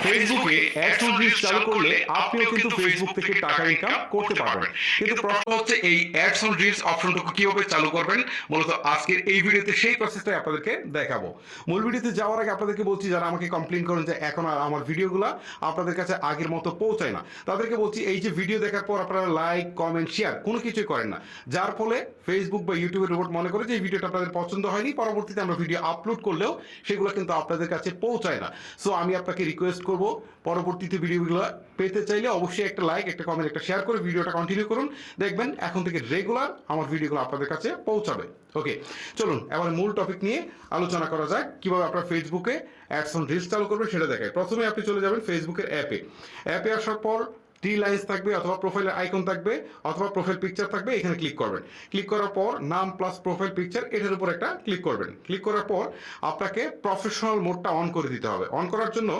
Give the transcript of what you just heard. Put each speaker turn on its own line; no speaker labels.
ফেসবুকে ads on reels চালু করলে আপনিও কিন্তু ফেসবুক থেকে টাকা ইনকাম করতে পারবেন। কিন্তু প্রশ্ন হচ্ছে এই অ্যাডস অন রিলস অপশনটুকু কিভাবে চালু করবেন। মূলত আজকের এই ভিডিওতে সেই প্রসেসটাই আপনাদেরকে দেখাবো। মূল ভিডিওতে যাওয়ার আগে আপনাদেরকে বলছি, যারা আমাকে কমপ্লেইন করেন যে এখন আর আমার ভিডিওগুলো আপনাদের কাছে আগের মতো পৌঁছায় না, তাদেরকে বলছি এই যে ভিডিও দেখার পর আপনারা লাইক কমেন্ট শেয়ার কোনো কিছুই করেন না, যার ফলে ফেসবুক বা ইউটিউবের রোবট মনে করে যে এই ভিডিওটা আপনাদের পছন্দ হয়নি, পরবর্তীতে আমরা ভিডিও আপলোড করলেও সেগুলো কিন্তু আপনাদের কাছে পৌঁছায় না। সো আমি আপনাকে রিকোয়েস্ট করব, পরবর্তীতে ভিডিওগুলো পেতে চাইলে অবশ্যই একটা লাইক, একটা কমেন্ট, একটা শেয়ার করে ভিডিওটা কন্টিনিউ করুন। দেখবেন এখন থেকে রেগুলার আমার ভিডিওগুলো আপনাদের কাছে পৌঁছাবে। ওকে, চলুন এবার মূল টপিক নিয়ে আলোচনা করা যাক, কিভাবে আপনার ফেসবুকে অ্যাডস অন রিলস চালু করবেন সেটা দেখায়। প্রথমে আপনি চলে যাবেন ফেসবুকের অ্যাপে আসার পর থ্রি লাইন্স থাকবে অথবা প্রোফাইলের আইকন থাকবে অথবা প্রোফাইল পিকচার থাকবে, এখানে ক্লিক করবেন। ক্লিক করার পর নাম প্লাস প্রোফাইল পিকচার এটার উপর একটা ক্লিক করবেন। ক্লিক করার পর আপনাকে প্রফেশনাল মোডটা অন করে দিতে হবে। অন করার জন্য